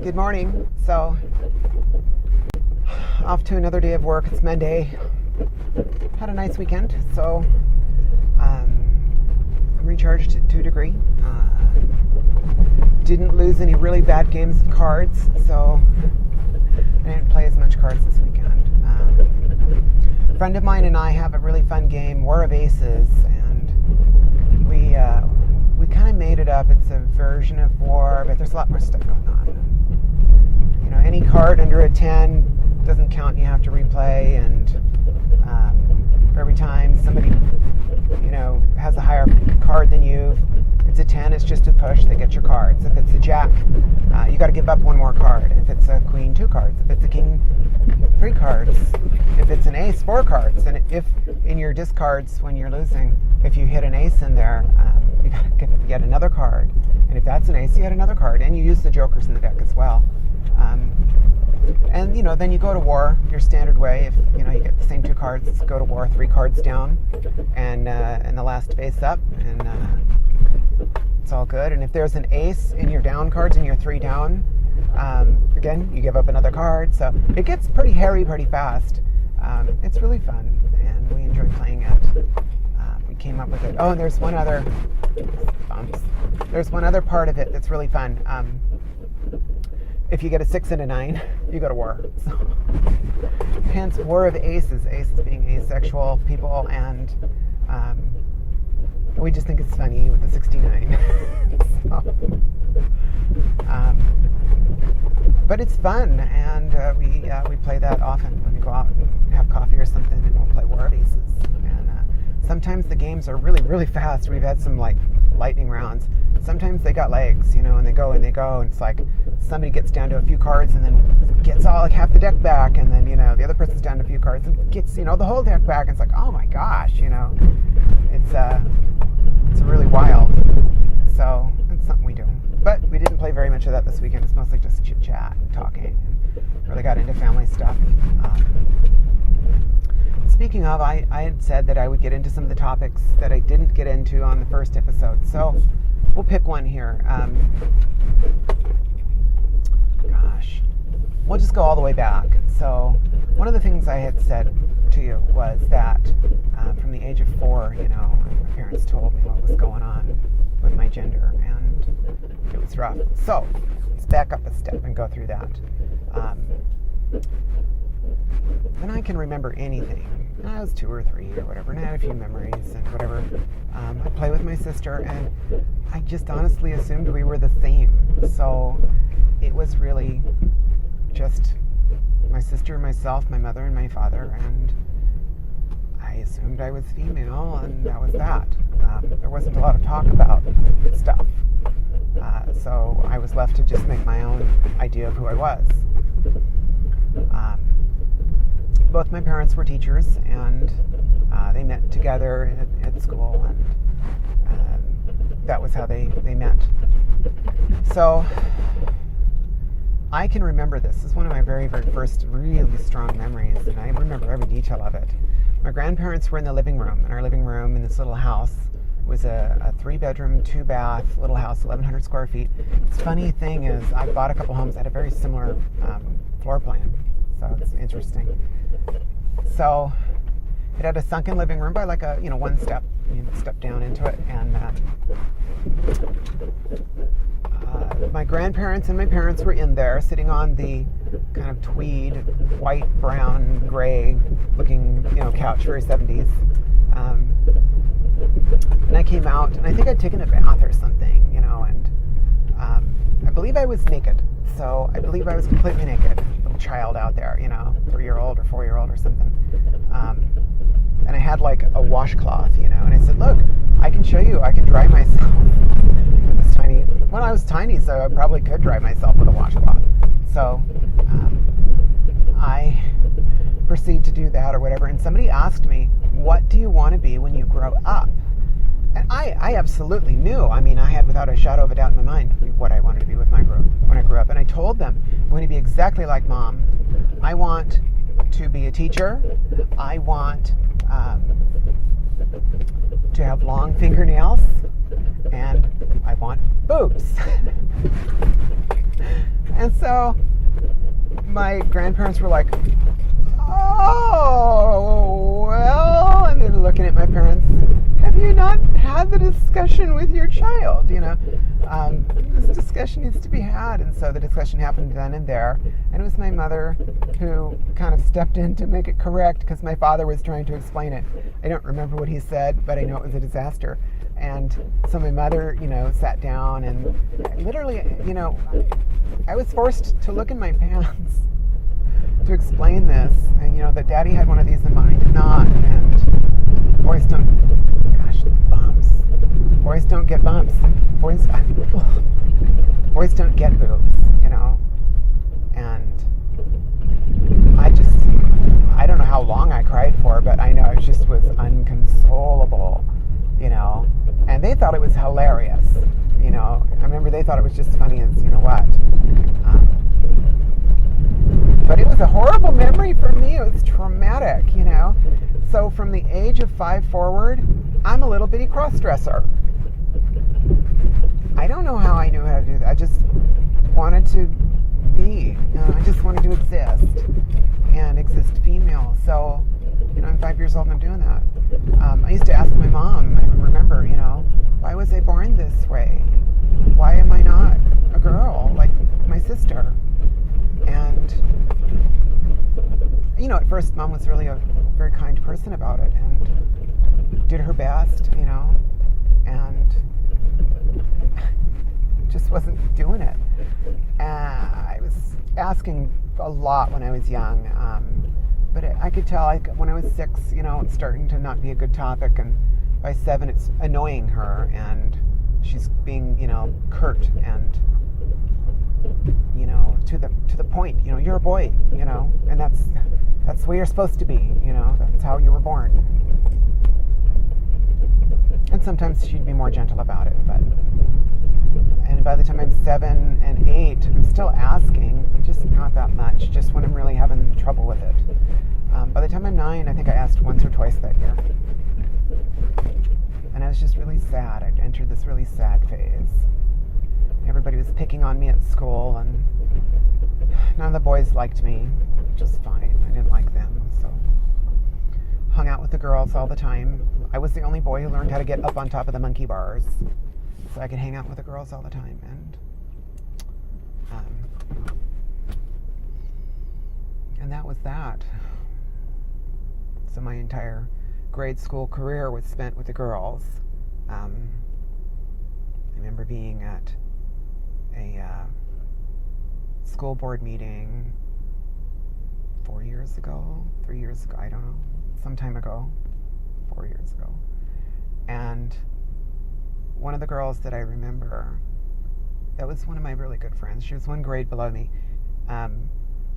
Good morning. So, off to another day of work. It's Monday. Had a nice weekend, so I'm recharged to a degree. Didn't lose any really bad games of cards, so I didn't play as much cards this weekend. A friend of mine and I have a really fun game, War of Aces, and we kind of made it up. It's a version of War, but there's a lot more stuff going on. You know, any card under a 10 doesn't count, and you have to replay, and for every time somebody, has a higher card than you, it's a 10, it's just a push, they get your cards. If it's a jack, you got to give up one more card. If it's a queen, 2 cards. If it's a king, 3 cards. If it's an ace, 4 cards. And if in your discards, when you're losing, if you hit an ace in there, you got to give it yet another card. And if that's an ace, you get another card. And you use the jokers in the deck as well. And then you go to war your standard way. If you get the same 2 cards, go to war 3 cards down, and the last face up, and it's all good. And if there's an ace in your down cards and you're 3 down, again you give up another card. So it gets pretty hairy pretty fast. It's really fun, and we enjoy playing it. We came up with it. Oh, and there's one other bumps. There's one other part of it that's really fun. If you get a 6 and a 9, you go to war. So, hence, War of Aces. Aces being asexual people, and we just think it's funny with the 69. But it's fun, and we play that often when we go out and have coffee or something, and we'll play War of Aces. And sometimes the games are really, really fast. We've had some lightning rounds. Sometimes they got legs, and they go, and it's like somebody gets down to a few cards and then gets all half the deck back, and then the other person's down to a few cards and gets the whole deck back, and it's like, oh my gosh, it's really wild. So it's something we do. But we didn't play very much of that this weekend. It's mostly just chit chat and talking, and really got into family stuff. Speaking of, I had said that I would get into some of the topics that I didn't get into on the first episode. So we'll pick one here. We'll just go all the way back. So one of the things I had said to you was that from the age of 4, my parents told me what was going on with my gender, and it was rough. So let's back up a step and go through that. When I can remember anything, I was 2 or 3 or whatever, and I had a few memories and whatever. I'd play with my sister, and I just honestly assumed we were the same. So it was really just my sister, myself, my mother, and my father, and I assumed I was female, and that was that. There wasn't a lot of talk about stuff. So I was left to just make my own idea of who I was. Both my parents were teachers, and they met together at school, and that was how they met. So I can remember this. This is one of my very, very first really strong memories, and I remember every detail of it. My grandparents were in the living room, and our living room in this little house was a 3-bedroom, 2-bath little house, 1,100 square feet. The funny thing is, I bought a couple homes that had a very similar floor plan, so it's interesting. So it had a sunken living room by one step. You step down into it, and my grandparents and my parents were in there, sitting on the kind of tweed, white, brown, gray looking, couch, very 70s. And I came out, and I think I'd taken a bath or something, and I believe I was naked. So I believe I was completely naked, little child out there, 3-year-old or 4-year-old or something. And I had a washcloth, and I said, look, I can show you, I can dry myself with this tiny, well, I was tiny, so I probably could dry myself with a washcloth. So I proceed to do that or whatever, and somebody asked me, what do you want to be when you grow up? And I absolutely knew. I had without a shadow of a doubt in my mind what I wanted to be when I grew up. And I told them, I'm going to be exactly like Mom. I want to be a teacher. I want to have long fingernails. And I want boobs. And so my grandparents were like, oh, well, and then looking at my parents, have you not had the discussion with your child? This discussion needs to be had. And so the discussion happened then and there. And it was my mother who kind of stepped in to make it correct because my father was trying to explain it. I don't remember what he said, but I know it was a disaster. And so my mother, sat down and literally, I was forced to look in my pants to explain this. And, that Daddy had one of these and mine did not. And boys don't, bumps. Boys don't get bumps. Boys don't get boobs, And I don't know how long I cried for, but I know it just was inconsolable, And they thought it was hilarious, I remember they thought it was just funny as what. But it was a horrible memory for me. It was traumatic, So from the age of 5 forward, I'm a little bitty cross-dresser. I don't know how I knew how to do that. I just wanted to be. I just wanted to exist and exist female. So, I'm 5 years old and I'm doing that. I used to ask my mom, I remember, why was I born this way? Why am I not a girl like my sister? And, at first Mom was really a very kind person about it and did her best, and just wasn't doing it. I was asking a lot when I was young, but I could tell when I was 6, it's starting to not be a good topic, and by 7 it's annoying her, and she's being, curt and, to the point, you're a boy, and that's the way you're supposed to be, that's how you were born. And sometimes she'd be more gentle about it, and by the time I'm 7 and 8, I'm still asking, but just not that much, just when I'm really having trouble with it. By the time I'm 9, I think I asked once or twice that year. And I was just really sad. I'd entered this really sad phase. Everybody was picking on me at school, and none of the boys liked me, which was fine. I didn't like them, so hung out with the girls all the time. I was the only boy who learned how to get up on top of the monkey bars, so I could hang out with the girls all the time. And that was that. So my entire grade school career was spent with the girls. I remember being at a school board meeting 4 years ago, 3 years ago, I don't know, some time ago, 4 years ago. And one of the girls that I remember, that was one of my really good friends. She was one grade below me.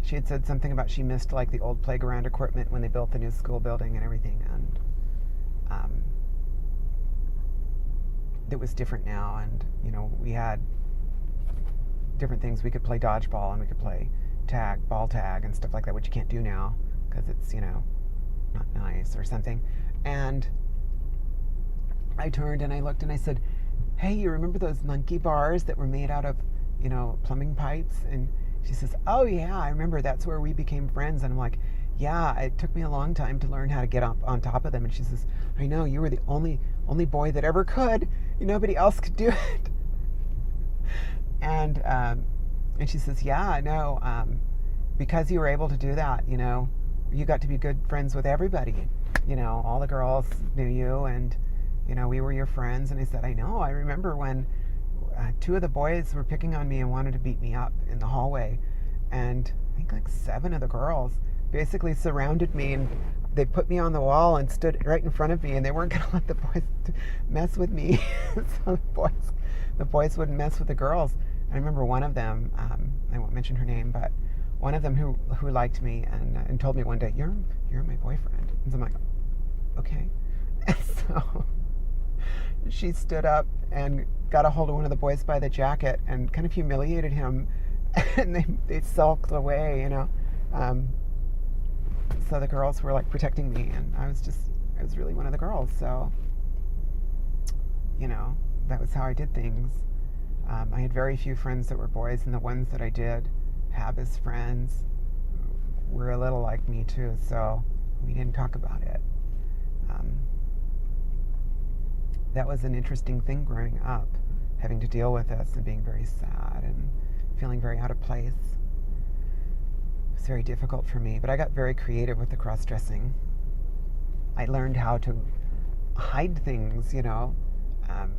She had said something about she missed like the old playground equipment when they built the new school building and everything. And it was different now. And, we had different things. We could play dodgeball and we could play tag, ball tag and stuff like that, which you can't do now because it's, not nice or something. And I turned and I looked and I said, hey, you remember those monkey bars that were made out of, plumbing pipes? And she says, oh yeah, I remember, that's where we became friends. And I'm like, yeah, it took me a long time to learn how to get up on top of them. And she says, I know, you were the only boy that ever could. Nobody else could do it. And she says, yeah, no, because you were able to do that, you got to be good friends with everybody. All the girls knew you, and we were your friends. And I said, I know, I remember when 2 of the boys were picking on me and wanted to beat me up in the hallway, and I think like 7 of the girls basically surrounded me, and they put me on the wall and stood right in front of me, and they weren't going to let the boys mess with me. So the boys wouldn't mess with the girls. I remember one of them, I won't mention her name, but one of them who liked me and told me one day, you're my boyfriend. And so I'm like, okay. And so she stood up and got a hold of one of the boys by the jacket and kind of humiliated him, and they sulked away, so the girls were like protecting me, and I was really one of the girls, so that was how I did things. I had very few friends that were boys, and the ones that I did have as friends were a little like me too, so we didn't talk about it. That was an interesting thing growing up, having to deal with this and being very sad and feeling very out of place. It was very difficult for me, but I got very creative with the cross-dressing. I learned how to hide things,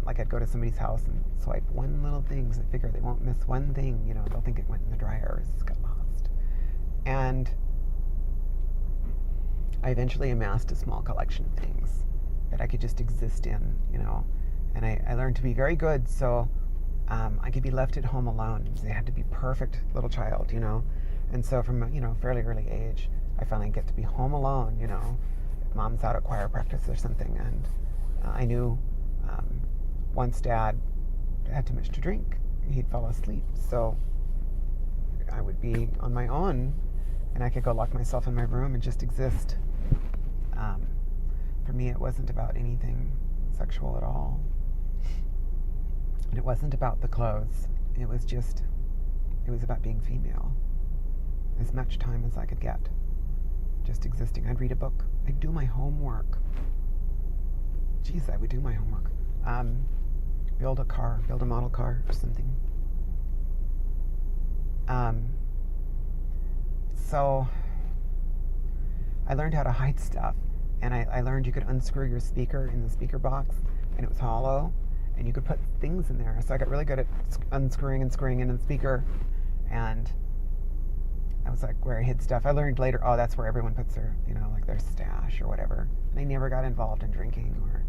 like I'd go to somebody's house and swipe one little thing, so I figure they won't miss one thing, they'll think it went in the dryer or it's got lost. And I eventually amassed a small collection of things that I could just exist in, and I learned to be very good, so I could be left at home alone. They had to be perfect little child, and so from a fairly early age, I finally get to be home alone, if mom's out at choir practice or something, and I knew once Dad had too much to drink, he'd fall asleep, so I would be on my own, and I could go lock myself in my room and just exist. For me, it wasn't about anything sexual at all. And it wasn't about the clothes. It was about being female. As much time as I could get. Just existing. I'd read a book. I'd do my homework. Geez, I would do my homework. Build a model car or something. So I learned how to hide stuff. And I learned you could unscrew your speaker in the speaker box, and it was hollow, and you could put things in there. So I got really good at unscrewing and screwing in the speaker, and I was like where I hid stuff. I learned later, that's where everyone puts their, like their stash or whatever. And I never got involved in drinking or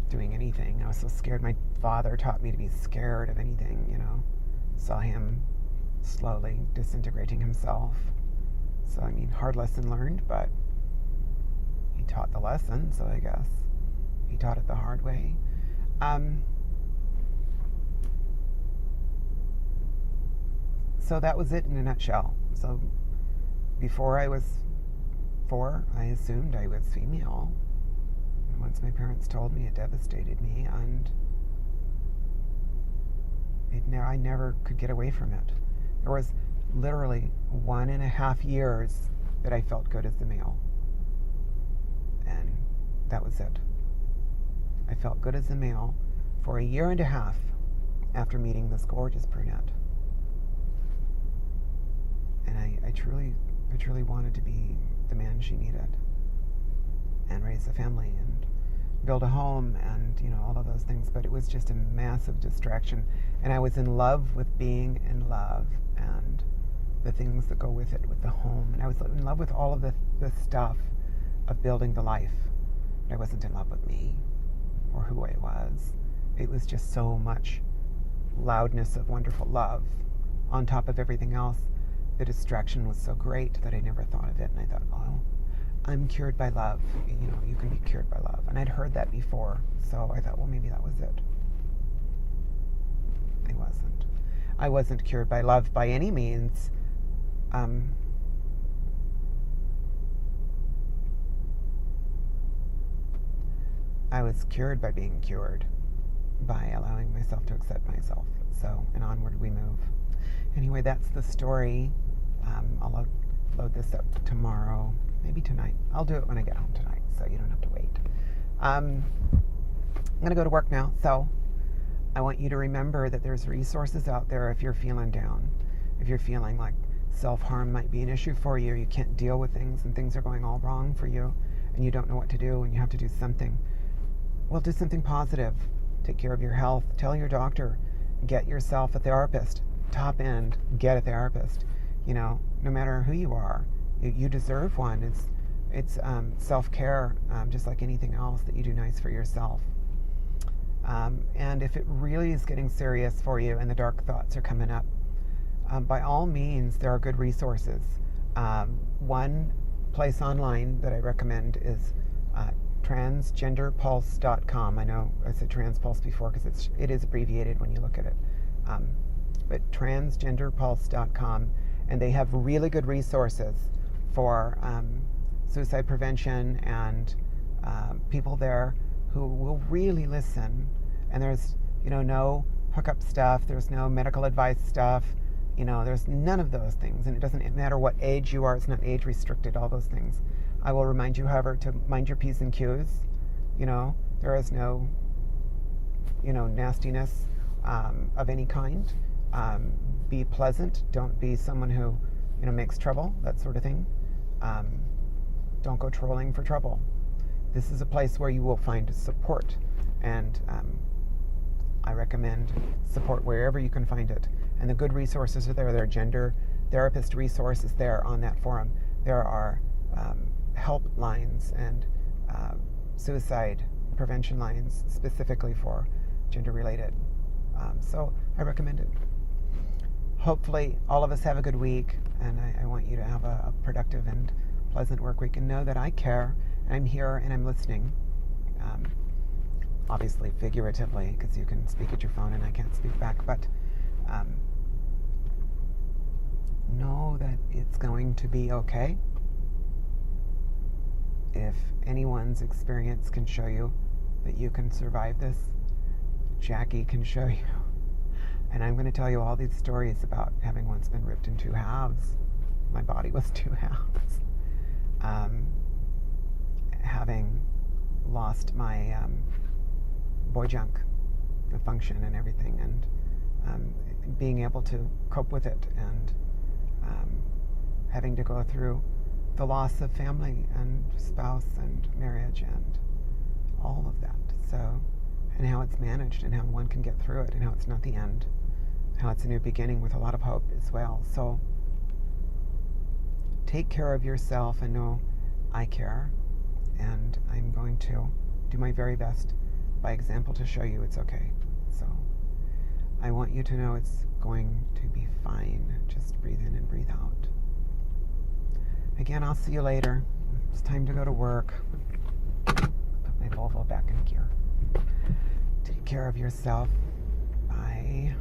doing anything. I was so scared. My father taught me to be scared of anything, Saw him slowly disintegrating himself. So, hard lesson learned, but he taught the lesson, so I guess he taught it the hard way. So that was it in a nutshell. So before I was 4, I assumed I was female. And once my parents told me, it devastated me, and I never could get away from it. There was literally 1.5 years that I felt good as a male. And that was it. I felt good as a male for 1.5 years after meeting this gorgeous brunette. And I truly wanted to be the man she needed, and raise a family and build a home and all of those things. But it was just a massive distraction, and I was in love with being in love and the things that go with it, with the home. And I was in love with all of the stuff of building the life. But I wasn't in love with me or who I was. It was just so much loudness of wonderful love on top of everything else. The distraction was so great that I never thought of it, and I thought, I'm cured by love. You can be cured by love. And I'd heard that before, so I thought, well, maybe that was it. I wasn't cured by love by any means. I was cured by being cured, by allowing myself to accept myself. So, and onward we move. Anyway, that's the story. I'll load this up tomorrow, maybe tonight. I'll do it when I get home tonight, so you don't have to wait. I'm going to go to work now, so I want you to remember that there's resources out there if you're feeling down, if you're feeling like self-harm might be an issue for you, you can't deal with things and things are going all wrong for you and you don't know what to do and you have to do something. Well, do something positive. Take care of your health. Tell your doctor. Get yourself a therapist. Top end, get a therapist. No matter who you are, you deserve one. It's self-care, just like anything else that you do nice for yourself. And if it really is getting serious for you and the dark thoughts are coming up, by all means, there are good resources. One place online that I recommend is transgenderpulse.com. I know I said transpulse before because it is abbreviated when you look at it. But transgenderpulse.com, and they have really good resources for suicide prevention and people there who will really listen. And there's no hookup stuff. There's no medical advice stuff. There's none of those things. And it doesn't matter what age you are. It's not age restricted, all those things. I will remind you, however, to mind your P's and Q's. There is no, nastiness of any kind. Be pleasant. Don't be someone who, makes trouble, that sort of thing. Don't go trolling for trouble. This is a place where you will find support, and I recommend support wherever you can find it. And the good resources are there. There are gender therapist resources there on that forum. There are help lines and suicide prevention lines specifically for gender-related. So I recommend it. Hopefully all of us have a good week, and I want you to have a productive and pleasant work week, and know that I care, and I'm here, and I'm listening. Obviously figuratively, because you can speak at your phone and I can't speak back, but know that it's going to be okay. If anyone's experience can show you that you can survive this, Jackie can show you. And I'm going to tell you all these stories about having once been ripped in two halves. My body was two halves. Having lost my boy junk, the function and everything, and being able to cope with it, and having to go through the loss of family and spouse and marriage and all of that. So, and how it's managed, and how one can get through it, and how it's not the end, how it's a new beginning with a lot of hope as well. So take care of yourself and know I care, and I'm going to do my very best by example to show you it's okay. So I want you to know it's going to be fine. Just breathe in and breathe out. Again, I'll see you later. It's time to go to work. Put my Volvo back in gear. Take care of yourself. Bye.